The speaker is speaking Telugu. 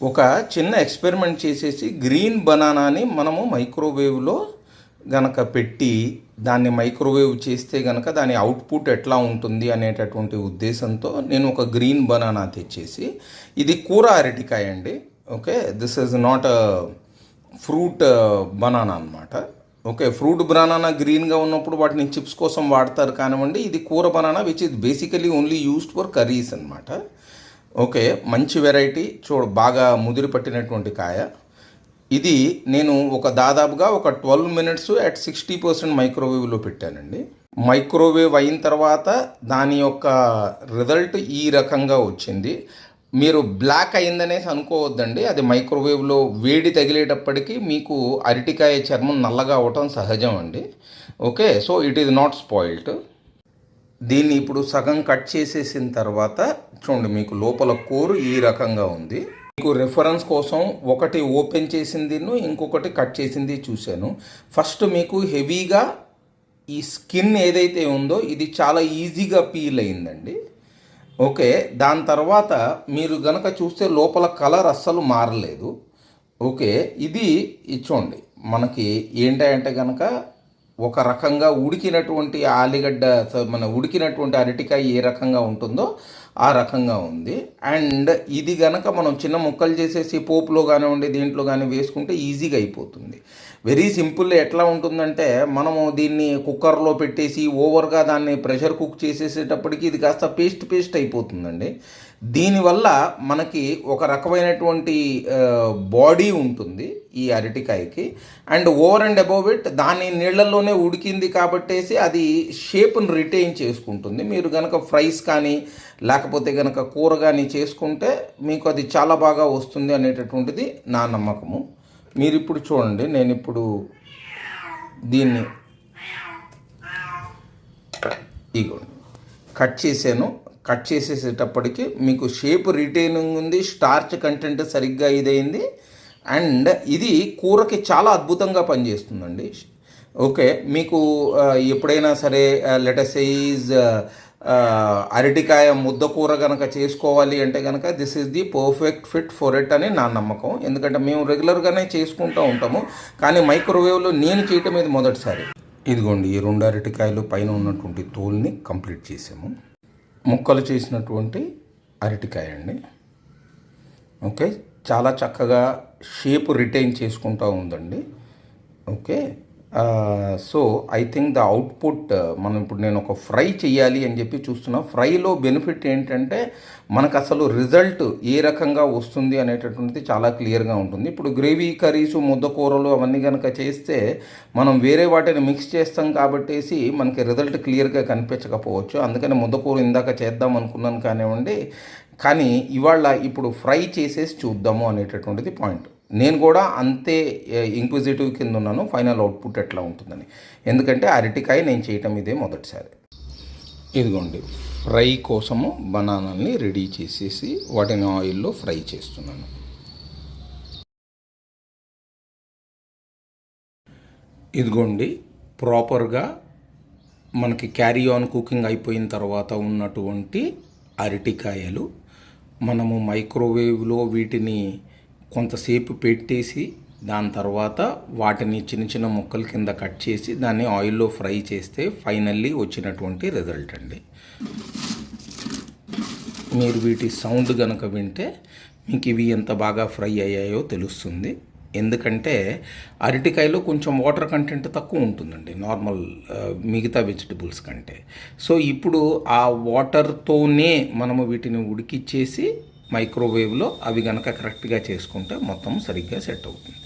ఒక చిన్న ఎక్స్పెరిమెంట్ చేసేసి గ్రీన్ బనానాని మనము మైక్రోవేవ్లో గనక పెట్టి దాన్ని మైక్రోవేవ్ చేస్తే గనక దాని అవుట్పుట్ ఎట్లా ఉంటుంది అనేటటువంటి ఉద్దేశంతో నేను ఒక గ్రీన్ బనానా తెచ్చేసి, ఇది కూర అరటికాయ అండి. Okay, this is not a fruit banana అనమాట. ఓకే, ఫ్రూట్ బనానా గ్రీన్గా ఉన్నప్పుడు వాటిని చిప్స్ కోసం వాడతారు కానివ్వండి, ఇది కూర banana which is basically only used for curries అనమాట. ఓకే, మంచి వెరైటీ, బాగా ముదిరి పట్టినటువంటి కాయ. ఇది నేను దాదాపుగా 12 మినిట్స్ అట్ 60% మైక్రోవేవ్లో పెట్టానండి. మైక్రోవేవ్ అయిన తర్వాత దాని యొక్క రిజల్ట్ ఈ రకంగా వచ్చింది. మీరు బ్లాక్ అయిందనేసి అనుకోవద్దండి, అది మైక్రోవేవ్లో వేడి తగిలేటప్పటికీ మీకు అరటికాయ చర్మం నల్లగా అవటం సహజం అండి. Okay, so it is not spoiled. దీన్ని ఇప్పుడు సగం కట్ చేసేసిన తర్వాత చూడండి, మీకు లోపల కోరు ఈ రకంగా ఉంది. మీకు రెఫరెన్స్ కోసం ఒకటి ఓపెన్ చేసింది, ఇంకొకటి కట్ చేసింది చూశాను. ఫస్ట్ మీకు హెవీగా ఈ స్కిన్ ఏదైతే ఉందో ఇది చాలా ఈజీగా పీల్ అయిందండి. ఓకే, దాని తర్వాత మీరు గనక చూస్తే లోపల కలర్ అస్సలు మారలేదు. ఓకే, ఇది చూడండి, మనకి ఏంటంటే కనుక ఒక రకంగా ఉడికినటువంటి ఆలుగడ్డ, ఉడికినటువంటి అరటికాయ ఏ రకంగా ఉంటుందో ఆ రకంగా ఉంది. అండ్ ఇది గనక మనం చిన్న ముక్కలు చేసేసి పోపులో కానివ్వండి దీంట్లో కానీ వేసుకుంటే ఈజీగా అయిపోతుంది. Very simple. ఎట్లా ఉంటుందంటే మనము దీన్ని కుక్కర్లో పెట్టేసి ఓవర్గా దాన్ని ప్రెషర్ కుక్ చేసేసేటప్పటికి ఇది కాస్త పేస్ట్ అయిపోతుందండి. దీనివల్ల మనకి ఒక రకమైనటువంటి బాడీ ఉంటుంది ఈ అరటికాయకి. And over and above it దాని నీళ్ళల్లోనే ఉడికింది కాబట్టేసి అది షేప్ని రిటైన్ చేసుకుంటుంది. మీరు కనుక ఫ్రైస్ కానీ లేకపోతే కనుక కూర కానీ చేసుకుంటే మీకు అది చాలా బాగా వస్తుంది అనేటటువంటిది నా నమ్మకము. మీరు ఇప్పుడు చూడండి, నేను ఇప్పుడు దీన్ని ఇగోండి కట్ చేశాను. కట్ చేసేసేటప్పటికి మీకు షేప్ రిటైనింగ్ ఉంది, స్టార్చ్ కంటెంట్ సరిగ్గా ఇదైంది. అండ్ ఇది కూరకి చాలా అద్భుతంగా పనిచేస్తుందండి. ఓకే, మీకు ఎప్పుడైనా సరే లెటసైజ్ అరటికాయ ముద్ద కూర కనుక చేసుకోవాలి అంటే కనుక this is the perfect fit for it అని నా నమ్మకం. ఎందుకంటే మేము రెగ్యులర్గానే చేసుకుంటూ ఉంటాము, కానీ మైక్రోవేవ్లో నేను చేయటం ఇది మొదటిసారి. ఇదిగోండి, ఈ 2 అరటికాయలు పైన ఉన్నటువంటి తోల్ని కంప్లీట్ చేసాము. ముక్కలు చేసినటువంటి అరటికాయ అండి. ఓకే, చాలా చక్కగా షేప్ రిటైన్ చేసుకుంటూ ఉందండి. Okay, so I think the output మనం ఇప్పుడు నేను ఒక ఫ్రై చేయాలి అని చెప్పి చూస్తున్నా. ఫ్రైలో బెనిఫిట్ ఏంటంటే మనకు అసలు రిజల్ట్ ఏ రకంగా వస్తుంది అనేటటువంటిది చాలా క్లియర్గా ఉంటుంది. ఇప్పుడు గ్రేవీ కర్రీసు ముద్దకూరలు అవన్నీ కనుక చేస్తే మనం వేరే వాటిని మిక్స్ చేస్తాం కాబట్టేసి మనకి రిజల్ట్ క్లియర్గా కనిపించకపోవచ్చు. అందుకని ముద్దకూర ఇందాక చేద్దాం అనుకున్నాను కానివ్వండి, కానీ ఇప్పుడు ఫ్రై చేసేసి చూద్దాము అనేటటువంటిది పాయింట్. నేను కూడా అంతే ఇంక్విజిటివ్ కింద ఉన్నాను ఫైనల్ అవుట్పుట్ ఎట్లా ఉంటుందని. ఎందుకంటే అరటికాయ నేను చేయటం ఇదే మొదటిసారి. ఇదిగోండి, ఫ్రై కోసము బనానాల్ని రెడీ చేసేసి వాటిని ఆయిల్లో ఫ్రై చేస్తున్నాను. ఇదిగోండి, ప్రాపర్గా మనకి క్యారీ ఆన్ కుకింగ్ అయిపోయిన తర్వాత ఉన్నటువంటి అరటికాయలు మనము మైక్రోవేవ్లో వీటిని కొంతసేపు పెట్టేసి దాని తర్వాత వాటిని చిన్న చిన్న ముక్కల కింద కట్ చేసి దాన్ని ఆయిల్లో ఫ్రై చేస్తే ఫైనల్లీ వచ్చినటువంటి రిజల్ట్ అండి. మీరు వీటి సౌండ్ కనుక వింటే మీకు ఇవి ఎంత బాగా ఫ్రై అయ్యాయో తెలుస్తుంది. ఎందుకంటే అరటికాయలో కొంచెం వాటర్ కంటెంట్ తక్కువ ఉంటుందండి నార్మల్ మిగతా వెజిటబుల్స్ కంటే. సో ఇప్పుడు ఆ వాటర్తోనే మనము వీటిని ఉడికిచ్చేసి మైక్రోవేవ్లో అవి కనుక కరెక్ట్గా చేసుకుంటే మొత్తం సరిగ్గా సెట్ అవుతుంది.